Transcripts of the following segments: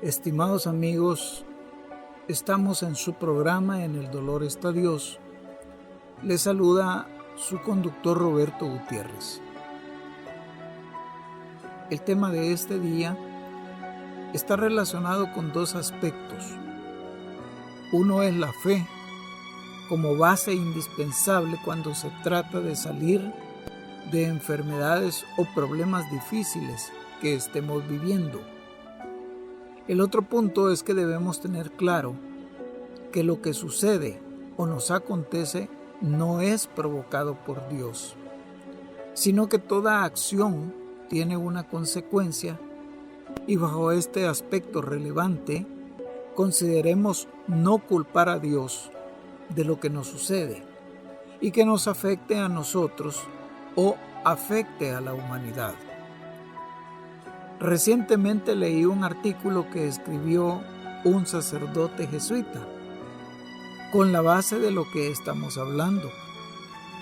Estimados amigos, estamos en su programa En el Dolor está Dios. Les saluda su conductor Roberto Gutiérrez. El tema de este día está relacionado con dos aspectos. Uno es la fe, como base indispensable cuando se trata de salir de enfermedades o problemas difíciles que estemos viviendo. El otro punto es que debemos tener claro que lo que sucede o nos acontece no es provocado por Dios, sino que toda acción tiene una consecuencia, y bajo este aspecto relevante, consideremos no culpar a Dios de lo que nos sucede y que nos afecte a nosotros o afecte a la humanidad. Recientemente leí un artículo que escribió un sacerdote jesuita con la base de lo que estamos hablando.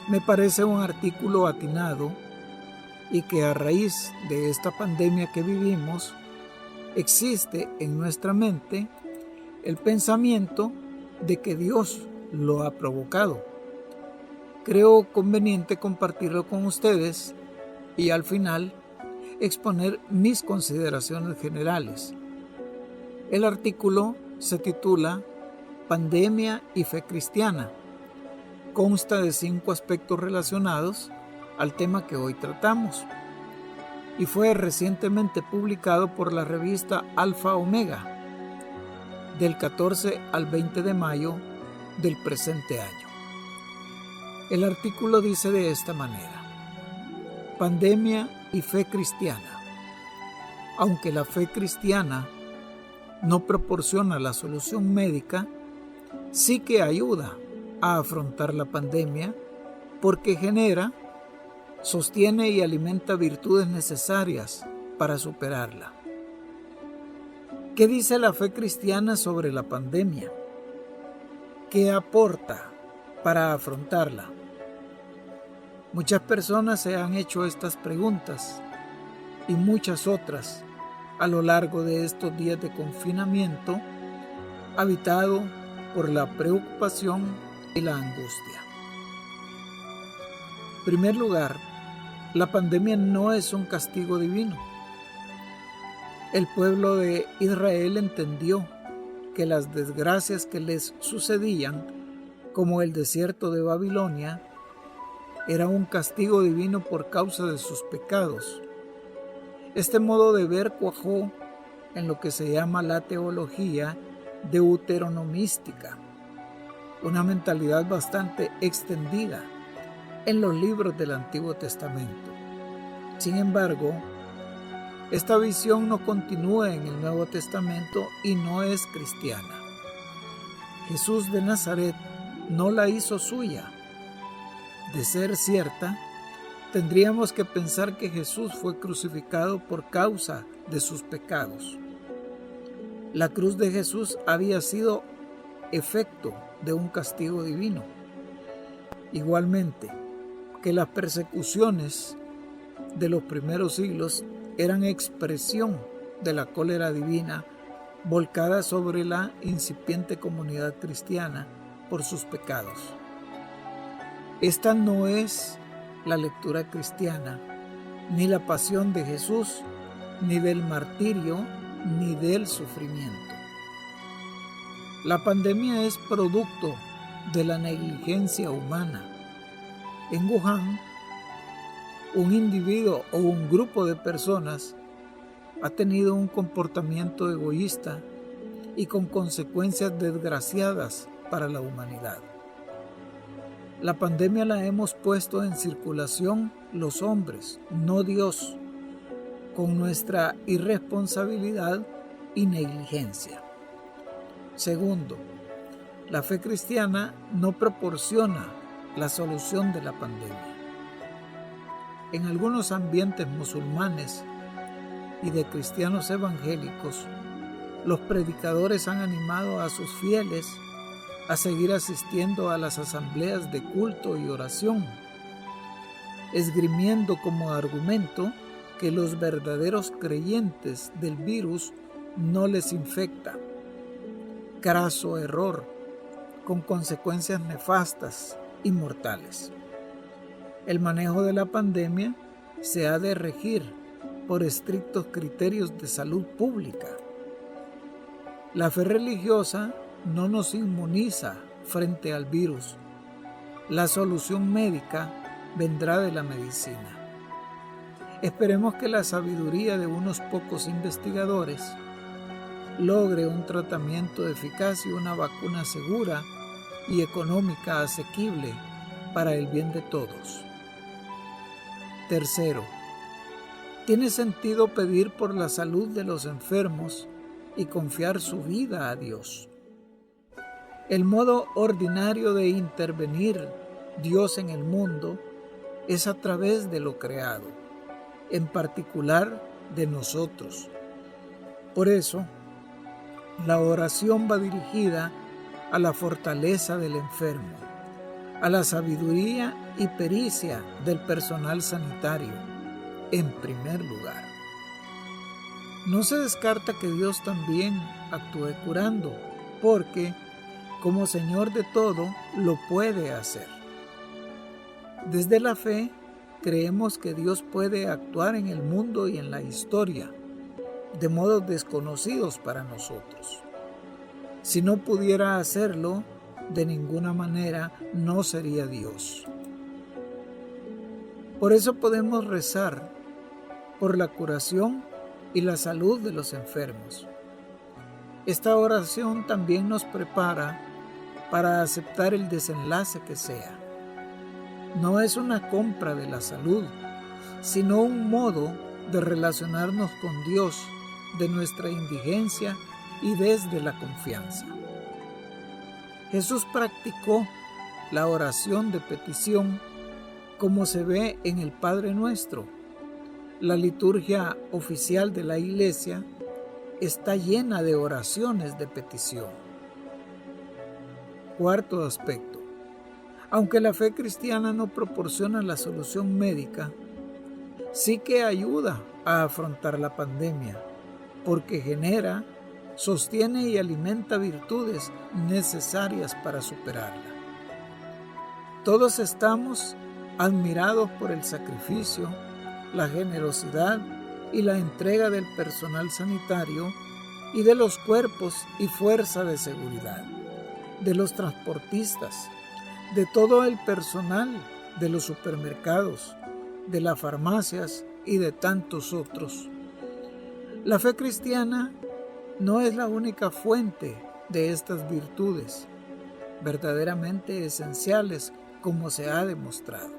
Me parece un artículo atinado y que a raíz de esta pandemia que vivimos, existe en nuestra mente el pensamiento de que Dios lo ha provocado. Creo conveniente compartirlo con ustedes y al final exponer mis consideraciones generales. El artículo se titula Pandemia y fe cristiana. Consta de 5 aspectos relacionados al tema que hoy tratamos y fue recientemente publicado por la revista Alfa Omega del 14 al 20 de mayo del presente año. El artículo dice de esta manera: Pandemia y fe cristiana. Aunque la fe cristiana no proporciona la solución médica, sí que ayuda a afrontar la pandemia porque genera, sostiene y alimenta virtudes necesarias para superarla. ¿Qué dice la fe cristiana sobre la pandemia? ¿Qué aporta para afrontarla? Muchas personas se han hecho estas preguntas y muchas otras a lo largo de estos días de confinamiento, habitado por la preocupación y la angustia. En primer lugar, la pandemia no es un castigo divino. El pueblo de Israel entendió que las desgracias que les sucedían, como el desierto de Babilonia, era un castigo divino por causa de sus pecados. Este modo de ver cuajó en lo que se llama la teología deuteronomística, una mentalidad bastante extendida en los libros del Antiguo Testamento. Sin embargo, esta visión no continúa en el Nuevo Testamento y no es cristiana. Jesús de Nazaret no la hizo suya. De ser cierta, tendríamos que pensar que Jesús fue crucificado por causa de sus pecados. La cruz de Jesús había sido efecto de un castigo divino. Igualmente, que las persecuciones de los primeros siglos eran expresión de la cólera divina volcada sobre la incipiente comunidad cristiana por sus pecados. Esta no es la lectura cristiana, ni la pasión de Jesús, ni del martirio, ni del sufrimiento. La pandemia es producto de la negligencia humana. En Wuhan, un individuo o un grupo de personas ha tenido un comportamiento egoísta y con consecuencias desgraciadas para la humanidad. La pandemia la hemos puesto en circulación los hombres, no Dios, con nuestra irresponsabilidad y negligencia. Segundo, la fe cristiana no proporciona la solución de la pandemia. En algunos ambientes musulmanes y de cristianos evangélicos, los predicadores han animado a sus fieles a seguir asistiendo a las asambleas de culto y oración, esgrimiendo como argumento que los verdaderos creyentes del virus no les infecta. Craso error, con consecuencias nefastas y mortales. El manejo de la pandemia se ha de regir por estrictos criterios de salud pública. La fe religiosa no nos inmuniza frente al virus. La solución médica vendrá de la medicina. Esperemos que la sabiduría de unos pocos investigadores logre un tratamiento eficaz y una vacuna segura y económica asequible para el bien de todos. Tercero, tiene sentido pedir por la salud de los enfermos y confiar su vida a Dios. El modo ordinario de intervenir Dios en el mundo es a través de lo creado, en particular de nosotros. Por eso, la oración va dirigida a la fortaleza del enfermo, a la sabiduría y pericia del personal sanitario, en primer lugar. No se descarta que Dios también actúe curando, porque, como Señor de todo, lo puede hacer. Desde la fe, creemos que Dios puede actuar en el mundo y en la historia, de modos desconocidos para nosotros. Si no pudiera hacerlo, de ninguna manera no sería Dios. Por eso podemos rezar por la curación y la salud de los enfermos. Esta oración también nos prepara para aceptar el desenlace que sea. No es una compra de la salud, sino un modo de relacionarnos con Dios de nuestra indigencia y desde la confianza. Jesús practicó la oración de petición como se ve en el Padre Nuestro. La liturgia oficial de la Iglesia está llena de oraciones de petición. Cuarto aspecto. Aunque la fe cristiana no proporciona la solución médica, sí que ayuda a afrontar la pandemia, porque genera, sostiene y alimenta virtudes necesarias para superarla. Todos estamos admirados por el sacrificio, la generosidad y la entrega del personal sanitario y de los cuerpos y fuerza de seguridad, de los transportistas, de todo el personal de los supermercados, de las farmacias y de tantos otros. La fe cristiana no es la única fuente de estas virtudes, verdaderamente esenciales como se ha demostrado,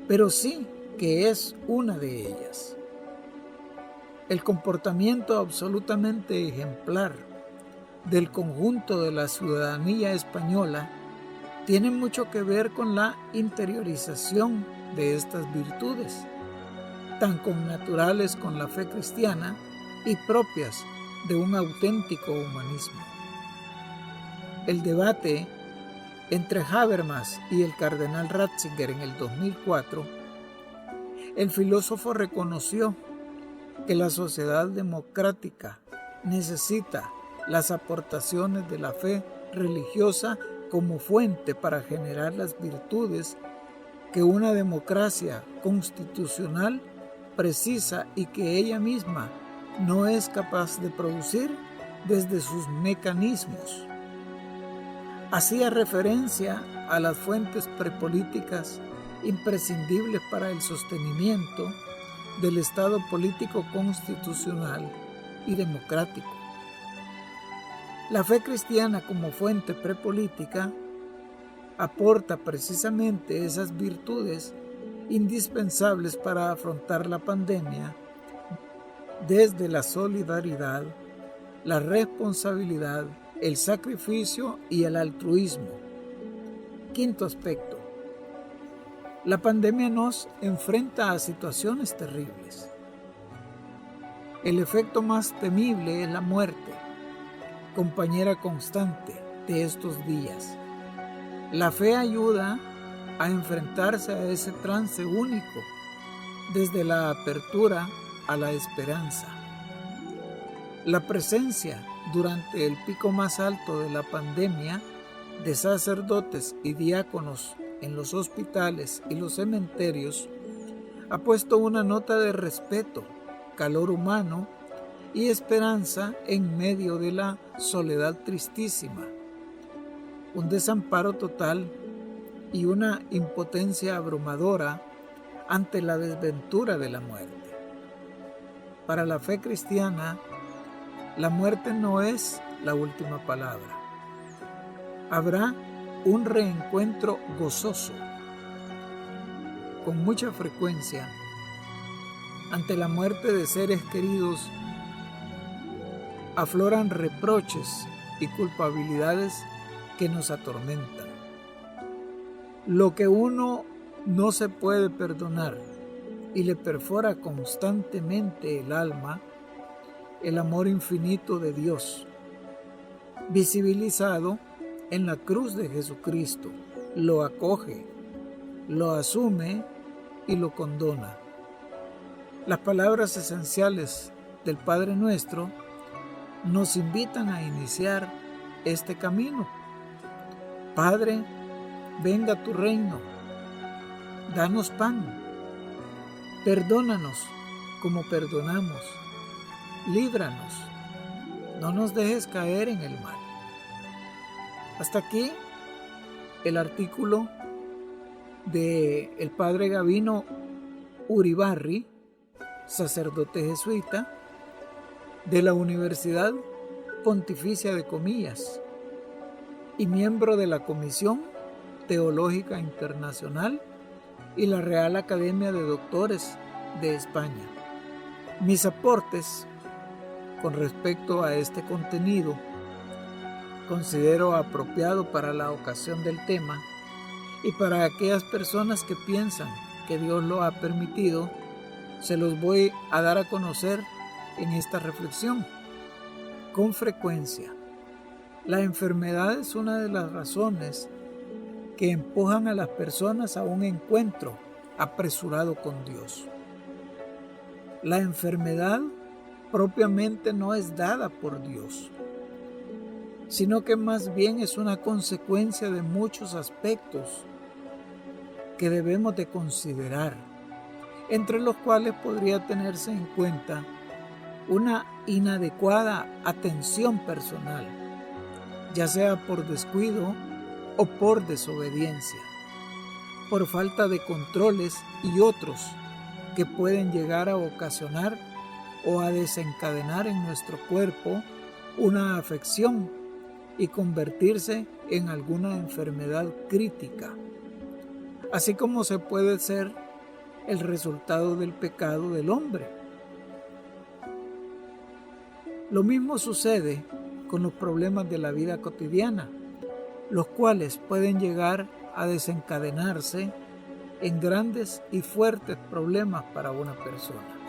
pero sí que es una de ellas. El comportamiento absolutamente ejemplar del conjunto de la ciudadanía española tiene mucho que ver con la interiorización de estas virtudes, tan connaturales con la fe cristiana y propias de un auténtico humanismo. El debate entre Habermas y el cardenal Ratzinger en el 2004, el filósofo reconoció que la sociedad democrática necesita las aportaciones de la fe religiosa como fuente para generar las virtudes que una democracia constitucional precisa y que ella misma no es capaz de producir desde sus mecanismos. Hacía referencia a las fuentes prepolíticas imprescindibles para el sostenimiento del Estado político constitucional y democrático. La fe cristiana como fuente prepolítica aporta precisamente esas virtudes indispensables para afrontar la pandemia desde la solidaridad, la responsabilidad, el sacrificio y el altruismo. Quinto aspecto. La pandemia nos enfrenta a situaciones terribles. El efecto más temible es la muerte, compañera constante de estos días. La fe ayuda a enfrentarse a ese trance único, desde la apertura a la esperanza. La presencia durante el pico más alto de la pandemia de sacerdotes y diáconos en los hospitales y los cementerios ha puesto una nota de respeto, calor humano y esperanza en medio de la soledad tristísima, un desamparo total y una impotencia abrumadora ante la desventura de la muerte. Para la fe cristiana, la muerte no es la última palabra. Habrá un reencuentro gozoso. Con mucha frecuencia, ante la muerte de seres queridos, afloran reproches y culpabilidades que nos atormentan. Lo que uno no se puede perdonar y le perfora constantemente el alma, el amor infinito de Dios, visibilizado en la cruz de Jesucristo, lo acoge, lo asume y lo condona. Las palabras esenciales del Padre Nuestro nos invitan a iniciar este camino. Padre, venga tu reino, danos pan, perdónanos como perdonamos, líbranos, no nos dejes caer en el mal. Hasta aquí el artículo del Padre Gavino Uribarri, sacerdote jesuita de la Universidad Pontificia de Comillas y miembro de la Comisión Teológica Internacional y la Real Academia de Doctores de España. Mis aportes con respecto a este contenido considero apropiado para la ocasión del tema y para aquellas personas que piensan que Dios lo ha permitido, se los voy a dar a conocer en esta reflexión. Con frecuencia, la enfermedad es una de las razones que empujan a las personas a un encuentro apresurado con Dios. La enfermedad propiamente no es dada por Dios, sino que más bien es una consecuencia de muchos aspectos que debemos de considerar, entre los cuales podría tenerse en cuenta una inadecuada atención personal, ya sea por descuido o por desobediencia, por falta de controles y otros que pueden llegar a ocasionar o a desencadenar en nuestro cuerpo una afección y convertirse en alguna enfermedad crítica, así como se puede ser el resultado del pecado del hombre. Lo mismo sucede con los problemas de la vida cotidiana, los cuales pueden llegar a desencadenarse en grandes y fuertes problemas para una persona.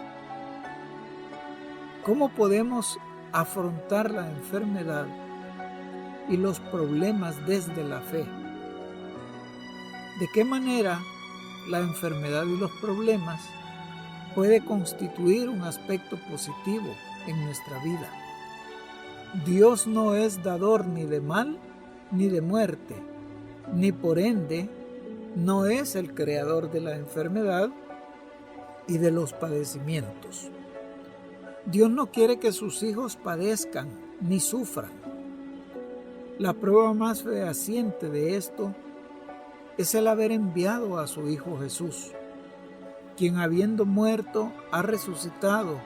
¿Cómo podemos afrontar la enfermedad y los problemas desde la fe? ¿De qué manera la enfermedad y los problemas puede constituir un aspecto positivo en nuestra vida? Dios no es dador ni de mal ni de muerte, ni por ende no es el creador de la enfermedad y de los padecimientos. Dios no quiere que sus hijos padezcan ni sufran. La prueba más fehaciente de esto es el haber enviado a su Hijo Jesús, quien habiendo muerto ha resucitado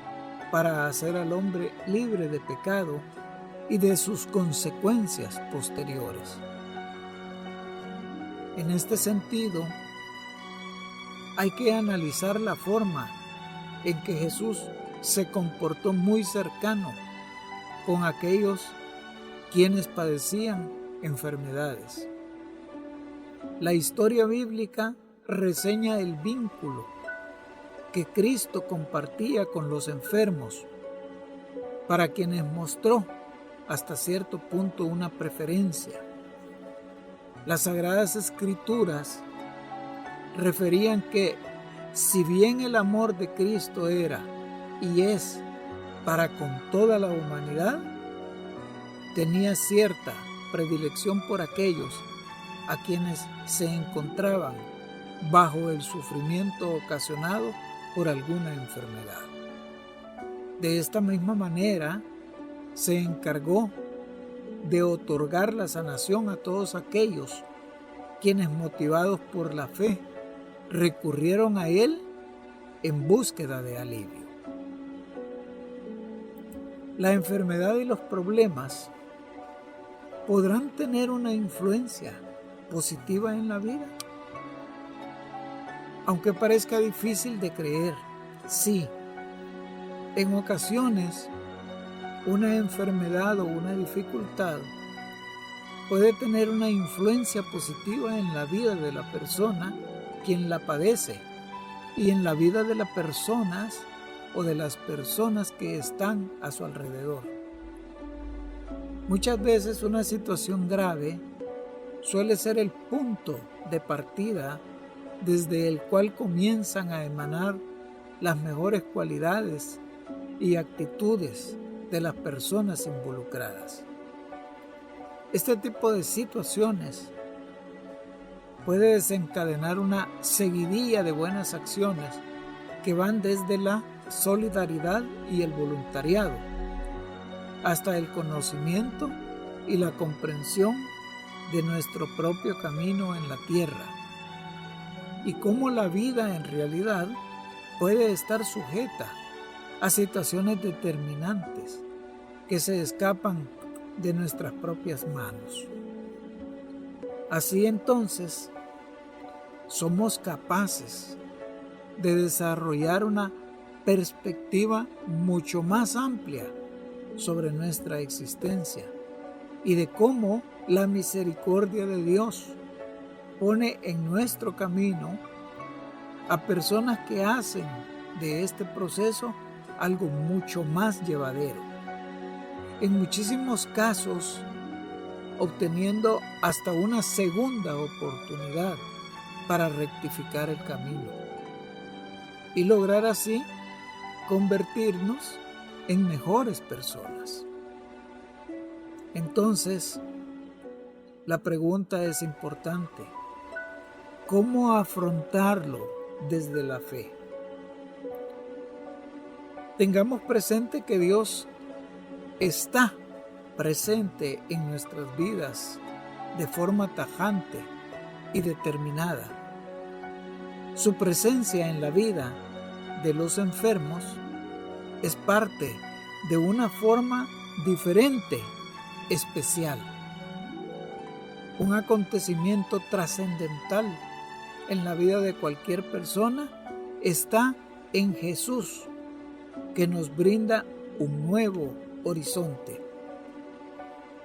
para hacer al hombre libre de pecado y de sus consecuencias posteriores. En este sentido, hay que analizar la forma en que Jesús se comportó muy cercano con aquellos quienes padecían enfermedades. La historia bíblica reseña el vínculo que Cristo compartía con los enfermos, para quienes mostró hasta cierto punto una preferencia. Las Sagradas Escrituras referían que, si bien el amor de Cristo era y es para con toda la humanidad, tenía cierta predilección por aquellos a quienes se encontraban bajo el sufrimiento ocasionado por alguna enfermedad. De esta misma manera, se encargó de otorgar la sanación a todos aquellos quienes, motivados por la fe, recurrieron a Él en búsqueda de alivio. La enfermedad y los problemas podrán tener una influencia positiva en la vida. Aunque parezca difícil de creer, sí, en ocasiones una enfermedad o una dificultad puede tener una influencia positiva en la vida de la persona quien la padece y en la vida de las personas o de las personas que están a su alrededor. Muchas veces una situación grave suele ser el punto de partida desde el cual comienzan a emanar las mejores cualidades y actitudes de las personas involucradas. Este tipo de situaciones puede desencadenar una seguidilla de buenas acciones que van desde la solidaridad y el voluntariado hasta el conocimiento y la comprensión de nuestro propio camino en la tierra y cómo la vida en realidad puede estar sujeta a situaciones determinantes que se escapan de nuestras propias manos. Así entonces, somos capaces de desarrollar una perspectiva mucho más amplia sobre nuestra existencia y de cómo la misericordia de Dios pone en nuestro camino a personas que hacen de este proceso algo mucho más llevadero. En muchísimos casos, obteniendo hasta una segunda oportunidad para rectificar el camino y lograr así convertirnos en mejores personas. Entonces, la pregunta es importante: ¿cómo afrontarlo desde la fe? Tengamos presente que Dios está presente en nuestras vidas de forma tajante y determinada. Su presencia en la vida de los enfermos es parte de una forma diferente, especial. Un acontecimiento trascendental en la vida de cualquier persona está en Jesús, que nos brinda un nuevo horizonte.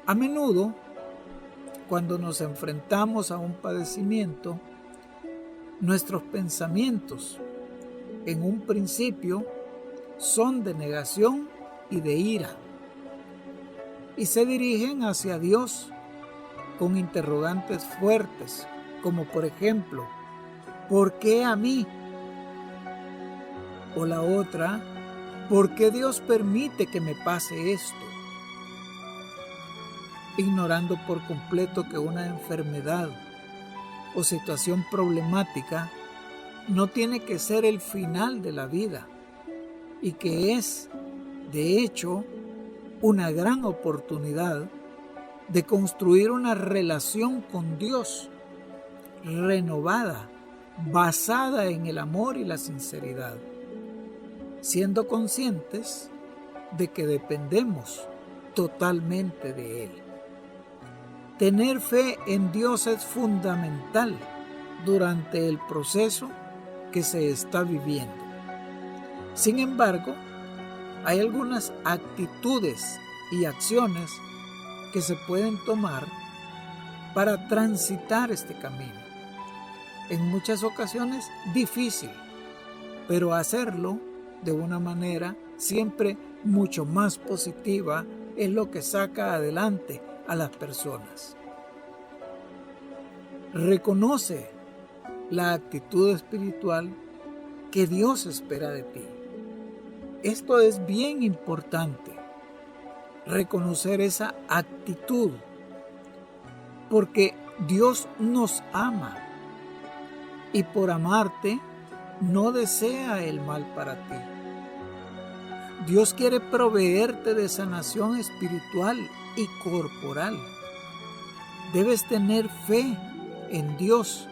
A menudo, cuando nos enfrentamos a un padecimiento, nuestros pensamientos, en un principio, son de negación y de ira, y se dirigen hacia Dios con interrogantes fuertes, como por ejemplo, ¿por qué a mí? O la otra, ¿por qué Dios permite que me pase esto? Ignorando por completo que una enfermedad o situación problemática no tiene que ser el final de la vida y que es, de hecho, una gran oportunidad de construir una relación con Dios renovada, basada en el amor y la sinceridad, siendo conscientes de que dependemos totalmente de Él. Tener fe en Dios es fundamental durante el proceso que se está viviendo. Sin embargo, hay algunas actitudes y acciones que se pueden tomar para transitar este camino. En muchas ocasiones difícil, pero hacerlo de una manera siempre mucho más positiva es lo que saca adelante a las personas. Reconoce la actitud espiritual que Dios espera de ti. Esto es bien importante, reconocer esa actitud, porque Dios nos ama y por amarte no desea el mal para ti. Dios quiere proveerte de sanación espiritual y corporal. Debes tener fe en Dios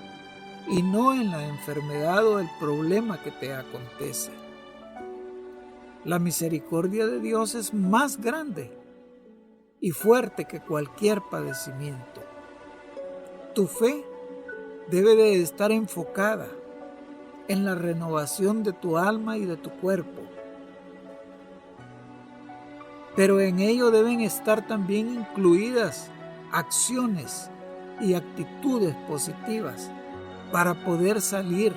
y no en la enfermedad o el problema que te acontece. La misericordia de Dios es más grande y fuerte que cualquier padecimiento. Tu fe debe de estar enfocada en la renovación de tu alma y de tu cuerpo. Pero en ello deben estar también incluidas acciones y actitudes positivas para poder salir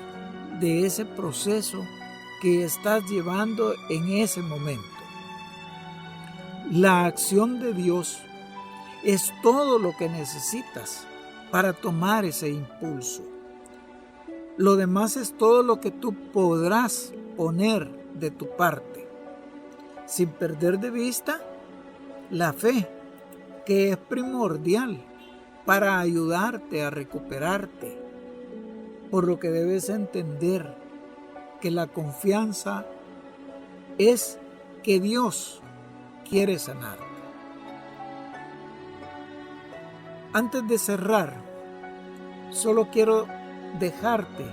de ese proceso que estás llevando en ese momento. La acción de Dios es todo lo que necesitas para tomar ese impulso. Lo demás es todo lo que tú podrás poner de tu parte, sin perder de vista la fe, que es primordial para ayudarte a recuperarte, por lo que debes entender que la confianza es que Dios quiere sanarte. Antes de cerrar, solo quiero dejarte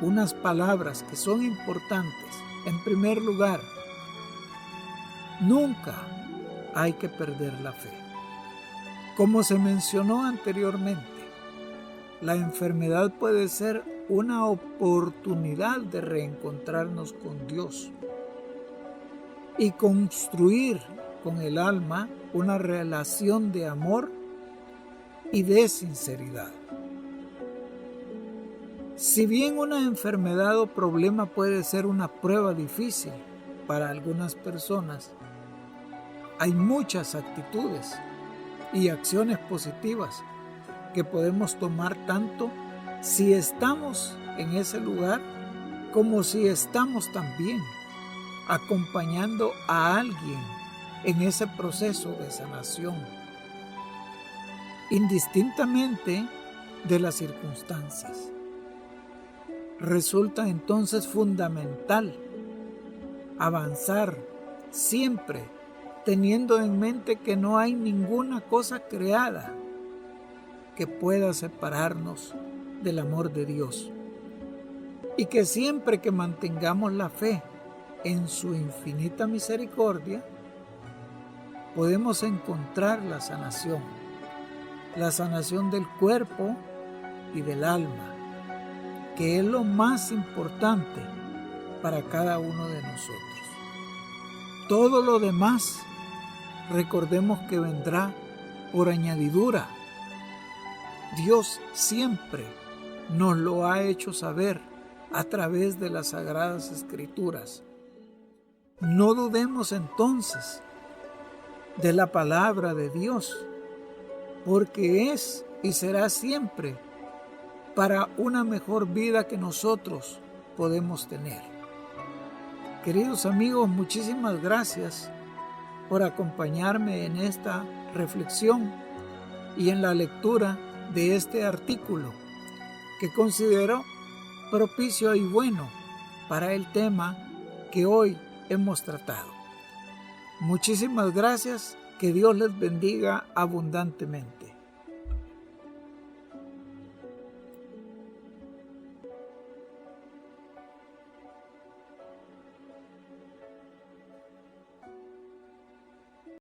unas palabras que son importantes. En primer lugar, nunca hay que perder la fe. Como se mencionó anteriormente, la enfermedad puede ser una oportunidad de reencontrarnos con Dios y construir con el alma una relación de amor y de sinceridad. Si bien una enfermedad o problema puede ser una prueba difícil para algunas personas, hay muchas actitudes y acciones positivas que podemos tomar tanto si estamos en ese lugar como si estamos también acompañando a alguien en ese proceso de sanación, indistintamente de las circunstancias. Resulta entonces fundamental avanzar siempre teniendo en mente que no hay ninguna cosa creada que pueda separarnos del amor de Dios, y que siempre que mantengamos la fe en su infinita misericordia, podemos encontrar la sanación del cuerpo y del alma, que es lo más importante para cada uno de nosotros. Todo lo demás, recordemos que vendrá por añadidura. Dios siempre nos lo ha hecho saber a través de las Sagradas Escrituras. No dudemos entonces de la palabra de Dios, porque es y será siempre para una mejor vida que nosotros podemos tener. Queridos amigos, muchísimas gracias por acompañarme en esta reflexión y en la lectura de este artículo que considero propicio y bueno para el tema que hoy hemos tratado. Muchísimas gracias, que Dios les bendiga abundantemente.